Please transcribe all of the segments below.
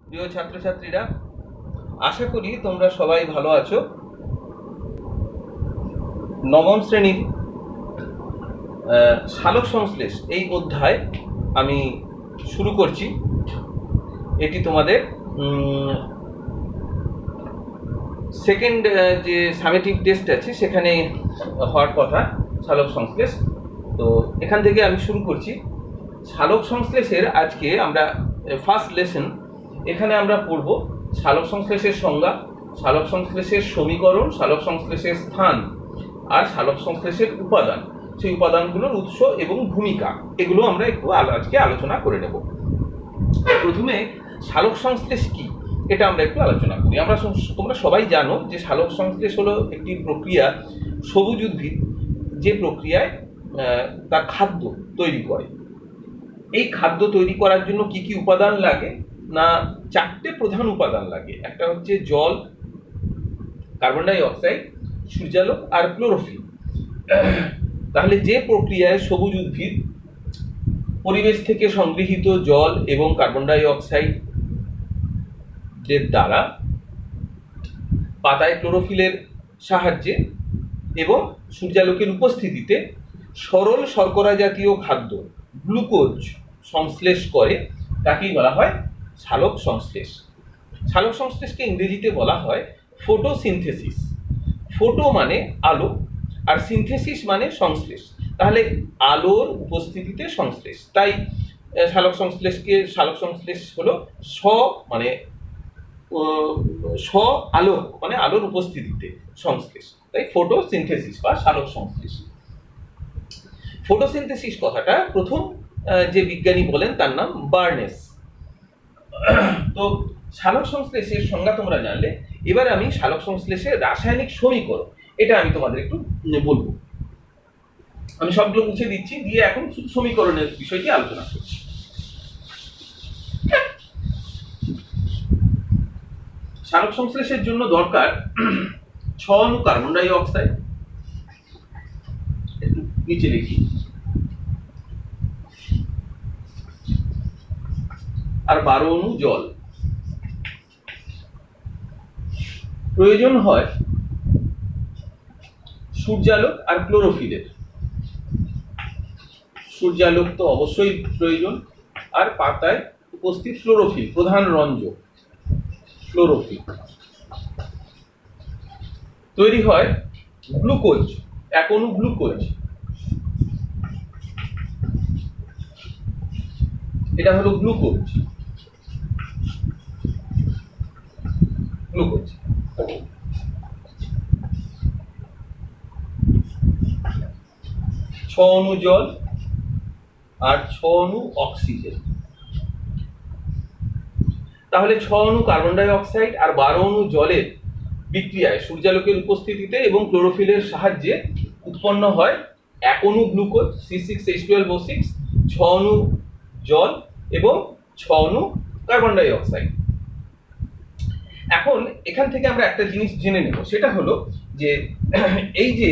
প্রিয় ছাত্রছাত্রীরা, আশা করি তোমরা সবাই ভালো আছো। নবম শ্রেণীর সালোক সংশ্লেষ এই অধ্যায় আমি শুরু করছি। এটি তোমাদের সেকেন্ড যে সামেটিভ টেস্ট আছে সেখানে হওয়ার কথা সালোক সংশ্লেষ। তো এখান থেকে আমি শুরু করছি। সালোক সংশ্লেষের আজকে আমরা ফার্স্ট লেসন, এখানে আমরা পড়ব সালোক সংশ্লেষের সংজ্ঞা, সালোক সংশ্লেষের সমীকরণ, সালোক সংশ্লেষের স্থান আর সালোক সংশ্লেষের উপাদান, সেই উপাদানগুলোর উৎস এবং ভূমিকা, এগুলো আমরা একটু আজকে আলোচনা করে নেব। প্রথমে সালোক সংশ্লেষ কি এটা আমরা একটু আলোচনা করি। তোমরা সবাই জানো যে সালোক সংশ্লেষ হলো একটি প্রক্রিয়া, সবুজ উদ্ভিদ যে প্রক্রিয়ায় তার খাদ্য তৈরি করে। এই খাদ্য তৈরি করার জন্য কি কি উপাদান লাগে না, চারটে প্রধান উপাদান লাগে। একটা হচ্ছে জল, কার্বন ডাই অক্সাইড, সূর্যালোক আর ক্লোরোফিল। তাহলে যে প্রক্রিয়ায় সবুজ উদ্ভিদ পরিবেশ থেকে সংগৃহীত জল এবং কার্বন ডাই অক্সাইডের দ্বারা পাতায় ক্লোরোফিলের সাহায্যে এবং সূর্যালোকের উপস্থিতিতে সরল শর্করা জাতীয় খাদ্য গ্লুকোজ সংশ্লেষ করে, তাকেই বলা হয় সালোক সংশ্লেষ। সালোক সংশ্লেষকে ইংরেজিতে বলা হয় ফটোসিনথেসিস। ফোটো মানে আলো আর সিনথেসিস মানে সংশ্লেষ। তাহলে আলোর উপস্থিতিতে সংশ্লেষ, তাই সালোক সংশ্লেষ হলো মানে আলোক মানে আলোর উপস্থিতিতে সংশ্লেষ, তাই ফটোসিনথেসিস বা সালোক সংশ্লেষ। ফটোসিনথেসিস কথাটা প্রথম যে বিজ্ঞানী বলেন তার নাম বার্নেস। তো সালোক সংশ্লেষের সংজ্ঞা তোমরা জানলে, এবার আমি সালোক সংশ্লেষের রাসায়নিক সমীকরণ এটা আমি তোমাদের একটু বলবো। আমি সবগুলো মুছে দিচ্ছি, দিয়ে এখন শুধু সমীকরণের বিষয়টি আলোচনা করছি। সালোক সংশ্লেষের জন্য দরকার 6 অণু কার্বন ডাই অক্সাইড, একটু নিচে লিখি, আর 12 অণু জল। প্রয়োজন হয় সূর্যালোক আর ক্লোরোফিলের। সূর্যালোক তো অবশ্যই প্রয়োজন, আর পাতায় উপস্থিত ক্লোরোফিল, প্রধান রঞ্জক ক্লোরোফিল। তৈরি হয় গ্লুকোজ, এক অণু গ্লুকোজ। এটা হলো গ্লুকোজ। 6 অণু জল আর 6 অণু অক্সিজেন। তাহলে 6 অণু কার্বন ডাই অক্সাইড আর 12 অণু জলের বিক্রিয়ায় সূর্যালোকের উপস্থিতিতে এবং ক্লোরোফিলের সাহায্যে উৎপন্ন হয় এক অণু গ্লুকোজ C6H12O6, 6 অণু জল এবং 6 অণু কার্বন ডাই অক্সাইড। এখন এখান থেকে আমরা একটা জিনিস জেনে নেব, সেটা হলো যে এই যে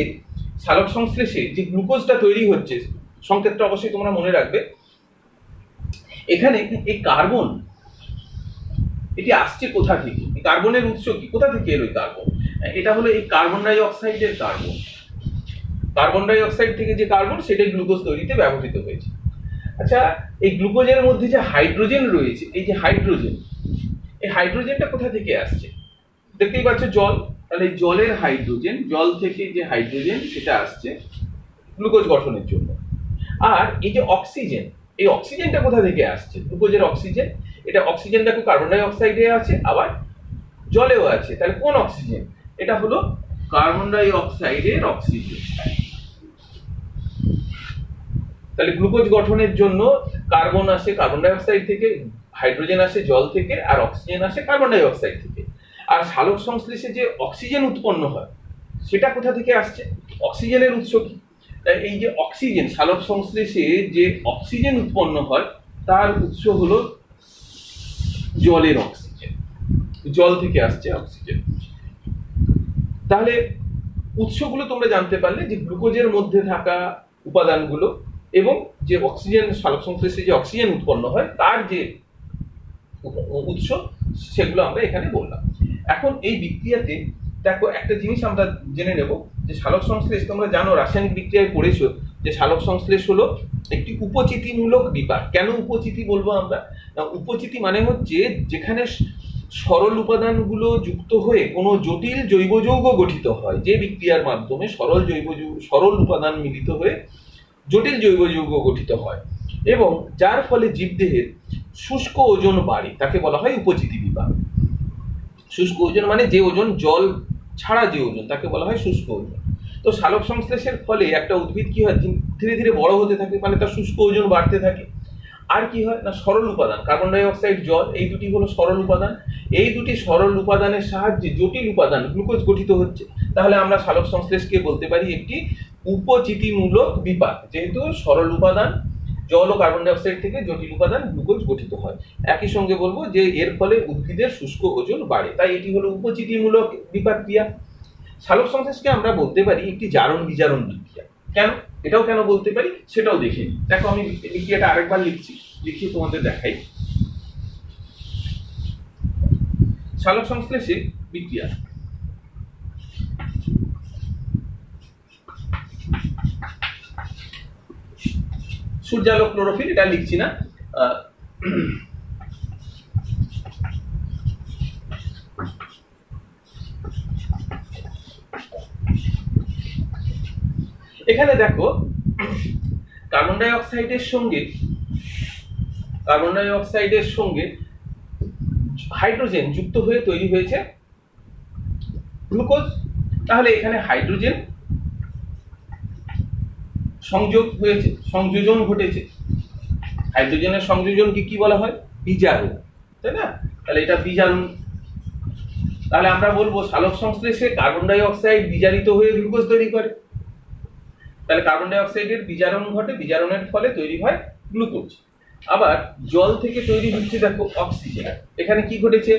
সালোক সংশ্লেষে যে গ্লুকোজটা তৈরি হচ্ছে, সংকেতটা অবশ্যই তোমরা মনে রাখবে। এখানে এই কার্বন, এটি আসছে কোথা থেকে, কার্বনের উৎস কি, কোথা থেকে এলো এই কার্বন? এটা হলো এই কার্বন ডাই অক্সাইডের কার্বন। কার্বন ডাই অক্সাইড থেকে যে কার্বন, সেটাই গ্লুকোজ তৈরিতে ব্যবহৃত হয়েছে। আচ্ছা, এই গ্লুকোজের মধ্যে যে হাইড্রোজেন রয়েছে, এই যে হাইড্রোজেন, এই হাইড্রোজেনটা কোথা থেকে আসছে? দেখতেই পাচ্ছ জল, তাহলে এই জলের হাইড্রোজেন, জল থেকে যে হাইড্রোজেন সেটা আসছে গ্লুকোজ গঠনের জন্য। আর এই যে অক্সিজেন, এই অক্সিজেনটা কোথা থেকে আসছে? গ্লুকোজের অক্সিজেন, এটা অক্সিজেন দেখো কার্বন ডাই অক্সাইডে আছে, আবার জলেও আছে। তাহলে কোন অক্সিজেন? এটা হলো কার্বন ডাই অক্সাইডের অক্সিজেন। তাহলে গ্লুকোজ গঠনের জন্য কার্বন আসে কার্বন ডাই অক্সাইড থেকে, হাইড্রোজেন আসে জল থেকে, আর অক্সিজেন আসে কার্বন ডাই অক্সাইড থেকে। আর সালোক সংশ্লেষে যে অক্সিজেন উৎপন্ন হয়, সেটা কোথা থেকে আসছে? অক্সিজেনের উৎস কি? এই যে অক্সিজেন, সালোক সংশ্লেষে যে অক্সিজেন উৎপন্ন হয় তার উৎস হলো জলের অক্সিজেন, জল থেকে আসছে অক্সিজেন। তাহলে উৎসগুলো তোমরা জানতে পারলে, যে গ্লুকোজের মধ্যে থাকা উপাদানগুলো এবং যে অক্সিজেন, সালোক সংশ্লেষে যে অক্সিজেন উৎপন্ন হয় তার যে উৎস, সেগুলো আমরা এখানে বললাম। এখন এই বিক্রিয়াতে দেখো একটা জিনিস আমরা জেনে নেব যে সালোক সংশ্লেষ, তোমরা জানো রাসায়নিক বিক্রিয়ায় পড়েছো যে সালোক সংশ্লেষ হলো একটি উপচিতিমূলক বিপাক। কেন উপচিতি বলবো আমরা? উপচিতি মানে হচ্ছে যেখানে সরল উপাদানগুলো যুক্ত হয়ে কোনো জটিল জৈব যৌগ গঠিত হয়, যে বিক্রিয়ার মাধ্যমে সরল উপাদান মিলিত হয়ে জটিল জৈব যৌগ গঠিত হয় এবং যার ফলে জীবদেহের শুষ্ক ওজন বাড়ে, তাকে বলা হয় উপচিতি বিপাক। শুষ্ক ওজন মানে যে ওজন জল ছাড়া যে ওজন, তাকে বলা হয় শুষ্ক ওজন। তো সালোক সংশ্লেষের ফলে একটা উদ্ভিদ কি হয়, ধীরে ধীরে বড় হতে থাকে, মানে তার শুষ্ক ওজন বাড়তে থাকে। আর কি হয় না, সরল উপাদান কার্বন ডাই অক্সাইড, জল, এই দুটি হলো সরল উপাদান। এই দুটি সরল উপাদানের সাহায্যে জটিল উপাদান গ্লুকোজ গঠিত হচ্ছে। তাহলে আমরা সালোক সংশ্লেষকে বলতে পারি একটি উপচিতিমূলক বিপাক, যেহেতু সরল উপাদান জল ও কার্বন ডাই অক্সাইড থেকে জটিল উপাদান গ্লুকোজ গঠিত হয়। একই সঙ্গে বলবো যে এর ফলে উদ্ভিদের শুষ্ক ওজন বাড়ে, তাই এটি হলো উপচিতিমূলক বিপাক ক্রিয়া। সালোক সংশ্লেষকে আমরা বলতে পারি একটি জারণ বিজারণ বিক্রিয়া। কেন, এটাও কেন বলতে পারি সেটাও দেখে নিই। দেখো আমি বিক্রিয়াটা আরেকবার লিখিয়ে তোমাদের দেখাই। সালোক সংশ্লেষে বিক্রিয়া সূর্যালোক ক্লোরোফিল, এটা লিখছি না। এখানে দেখো কার্বন ডাই অক্সাইডের সঙ্গে হাইড্রোজেন যুক্ত হয়ে তৈরি হয়েছে গ্লুকোজ। তাহলে এখানে হাইড্রোজেন সংযোজন ঘটেছে। হাইড্রোজেনের সংযোজনকে কি বলা হয়? বিজারণ, তাই না? তাহলে এটা বিজারণ। তাহলে আমরা বলবো সালোক সংশ্লেষে কার্বন ডাই অক্সাইড বিজারিত হয়ে গ্লুকোজ তৈরি করে। তাহলে কার্বন ডাই অক্সাইডের বিজারণ ঘটে, বিজারণের ফলে তৈরি হয় গ্লুকোজ। আবার জল থেকে তৈরি হচ্ছে দেখো অক্সিজেন। এখানে কি ঘটেছে?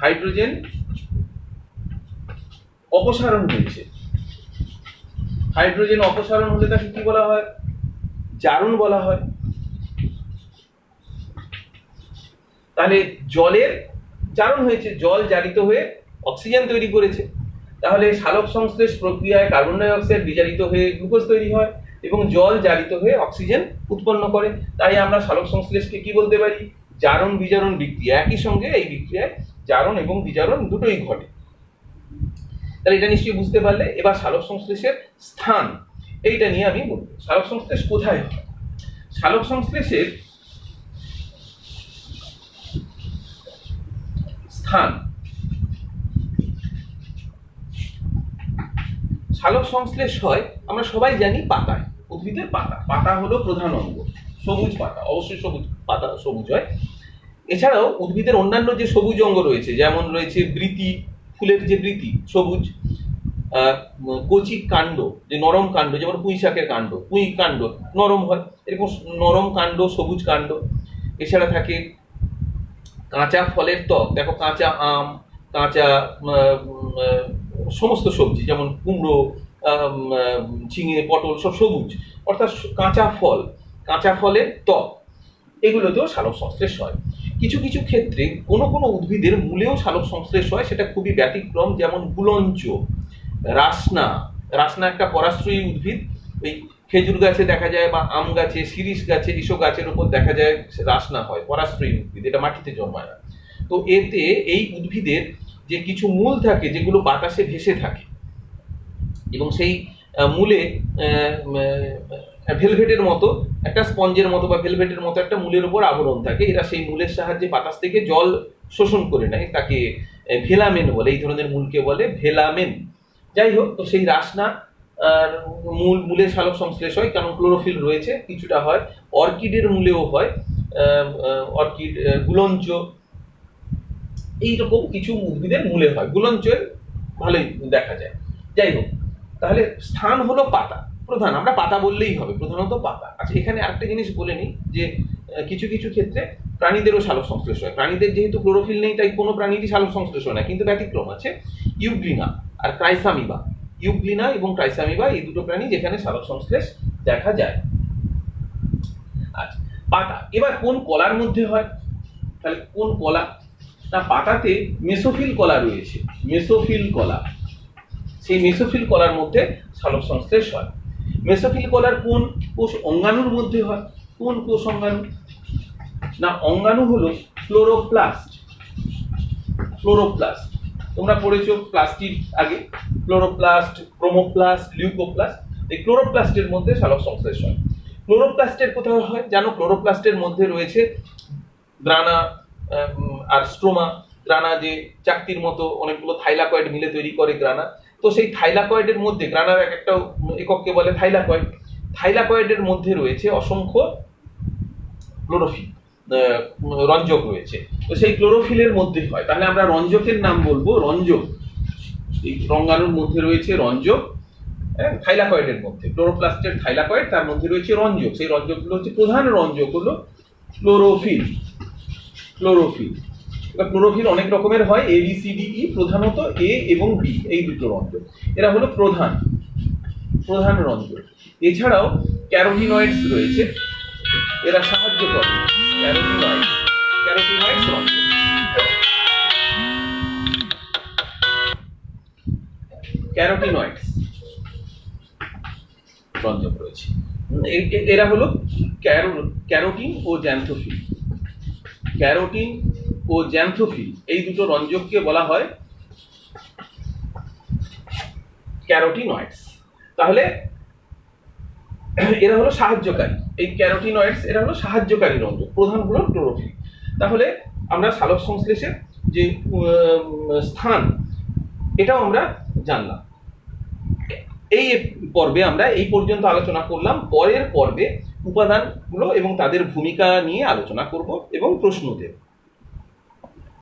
হাইড্রোজেন অপসারণ হয়েছে। হাইড্রোজেন অপসারণ হলে তাকে কি বলা হয়? জারণ বলা হয়। তাহলে জলের জারণ হয়েছে, জল জারিত হয়ে অক্সিজেন তৈরি করেছে। তাহলে সালোক সংশ্লেষ প্রক্রিয়ায় কার্বন ডাই অক্সাইড বিজারিত হয়ে গ্লুকোজ তৈরি হয় এবং জল জারিত হয়ে অক্সিজেন উৎপন্ন করে। তাই আমরা সালোক সংশ্লেষকে কি বলতে পারি? জারণ বিজারণ বিক্রিয়া। একই সঙ্গে এই বিক্রিয়ায় জারণ এবং বিজারণ দুটোই ঘটে। তাহলে এটা নিশ্চয়ই বুঝতে পারলে। এবার সালোক সংশ্লেষের স্থান, এইটা নিয়ে আমি বলবো। সালোক সংশ্লেষ কোথায় হয়? সালোক সংশ্লেষের স্থান, সালোক সংশ্লেষ হয় আমরা সবাই জানি পাতায়, উদ্ভিদের পাতা। পাতা হলো প্রধান অঙ্গ, সবুজ পাতা, অবশ্যই সবুজ পাতা সবুজ হয়। এছাড়াও উদ্ভিদের অন্যান্য যে সবুজ অঙ্গ রয়েছে, যেমন রয়েছে বৃতি, ফুলের যে বৃতি সবুজ, কচি কাণ্ড, যে নরম কাণ্ড, যেমন পুঁই শাকের কাণ্ড, পুঁই কাণ্ড নরম হয়, এরকম নরম কাণ্ড, সবুজ কাণ্ড। এছাড়া থাকে কাঁচা ফলের ত্বক। দেখো কাঁচা আম, কাঁচা সমস্ত সবজি, যেমন কুমড়ো, ঝিঙে, পটল, সব সবুজ, অর্থাৎ কাঁচা ফলের ত্বক, এগুলোতেও সালোক সংশ্লেষ হয়। কিছু কিছু ক্ষেত্রে কোনো কোনো উদ্ভিদের মূলেও সালোক সংশ্লেষ হয়, সেটা খুবই ব্যতিক্রম। যেমন গুলঞ্চ, রাসনা একটা পরাশ্রয়ী উদ্ভিদ। এই খেজুর গাছে দেখা যায় বা আম গাছে, শিরীষ গাছে, এসব গাছের উপর দেখা যায় রাসনা হয়, পরাশ্রয়ী উদ্ভিদ, এটা মাটিতে জন্মায় না। তো এতে এই উদ্ভিদের যে কিছু মূল থাকে যেগুলো বাতাসে ভেসে থাকে এবং সেই মূলে ভেলভেটের মতো একটা স্পঞ্জের মতো বা ভেলভেটের মতো একটা মূলের উপর আবরণ থাকে। এরা সেই মূলের সাহায্যে বাতাস থেকে জল শোষণ করে নেয়, তাকে ভেলামেন বলে। এই ধরনের মূলকে বলে ভেলামেন। যাই হোক, তো সেই রাসনা মূলে সালোক সংশ্লেষ হয়, কারণ ক্লোরোফিল রয়েছে, কিছুটা হয়। অর্কিডের মূলেও হয়, অর্কিড, গুলঞ্চ, এইরকম কিছু উদ্ভিদের মূলে হয়। গুলঞ্চের ভালোই দেখা যায়। যাই হোক, তাহলে স্থান হলো পাতা, প্রধান, আমরা পাতা বললেই হবে, প্রধানত পাতা। আচ্ছা, এখানে আরেকটা জিনিস বলে নিই যে কিছু কিছু ক্ষেত্রে প্রাণীদেরও সালোক সংশ্লেষ হয়। প্রাণীদের যেহেতু ক্লোরোফিল নেই, তাই কোনো প্রাণীরই সালোক সংশ্লেষ হয় না, কিন্তু ব্যতিক্রম আছে ইউগ্লিনা আর ক্রাইসামিবা। ইউগ্লিনা এবং ক্রাইসামিবা এই দুটো প্রাণী যেখানে সালোক সংশ্লেষ দেখা যায়। আচ্ছা, পাতা। এবার কোন কলার মধ্যে হয়? তাহলে কোন কলা? না, পাতাতে মেসোফিল কলা রয়েছে, মেসোফিল কলা। সেই মেসোফিল কলার মধ্যে সালোক সংশ্লেষ হয়। মেসোফিল কলার কোন কোষ অঙ্গাণুর মধ্যে হয়? কোন কোষ অঙ্গাণু? না, অঙ্গাণু হলো ক্লোরোপ্লাস্ট। ক্লোরোপ্লাস্ট তোমরা পড়েছো প্লাস্টিক আগে, ক্লোরোপ্লাস্ট, ক্রোমোপ্লাস্ট, লিউকোপ্লাস্ট। এই ক্লোরোপ্লাস্টের মধ্যে সালোক সংশ্লেষ হয়। ক্লোরোপ্লাস্টের কোথাও হয় জানো? ক্লোরোপ্লাস্টের মধ্যে রয়েছে গ্রানা আর স্ট্রোমা। গ্রানা যে চাকতির মতো অনেকগুলো থাইলাকয়েড মিলে তৈরি করে গ্রানা। তো সেই থাইলাকয়েডের মধ্যে, গ্রানার একটা একককে বলে থাইলাকয়েড, থাইলাকয়েডের মধ্যে রয়েছে অসংখ্য ক্লোরোফিল, রঞ্জক রয়েছে। তো সেই ক্লোরোফিলের মধ্যে হয়। তাহলে আমরা রঞ্জকের নাম বলবো রঞ্জক। এই রঙ্গাণুর মধ্যে রয়েছে রঞ্জক, থাইলাকয়েডের মধ্যে, ক্লোরোপ্লাস্টের থাইলাকয়েড, তার মধ্যে রয়েছে রঞ্জক। সেই রঞ্জকগুলো হচ্ছে, প্রধান রঞ্জক হলো ক্লোরোফিল। ক্লোরোফিল, এবার ক্লোরোফিল অনেক রকমের হয়, A B C D E, প্রধানত এ এবং বি, এই দুটো রঞ্জক, এরা হলো প্রধান প্রধান রঞ্জক। এছাড়াও ক্যারোটিনয়েডস রয়েছে, এরা সাহায্য করে। ক্যারোটিনয়েডস, ক্যারোটিনয়েডস রঞ্জক। ক্যারোটিনয়েডস রঞ্জক রয়েছে। এরা হলো ক্যারোটিন ও জ্যান্থোফিল। ক্যারোটিন ও জ্যান্থোফিল এই দুটো রঞ্জককে বলা হয় ক্যারোটিনয়েডস। তাহলে এরা হলো সাহায্যকারী, এই ক্যারোটিনয়েডস এরা হলো সাহায্যকারী রঞ্জক, প্রধান হলো ক্লোরোফিল। তাহলে আমরা সালোক সংশ্লেষের যে স্থান, এটাও আমরা জানলাম। এই পর্বে আমরা এই পর্যন্ত আলোচনা করলাম। পরের পর্বে উপাদানগুলো এবং তাদের ভূমিকা নিয়ে আলোচনা করব এবং প্রশ্ন দেব।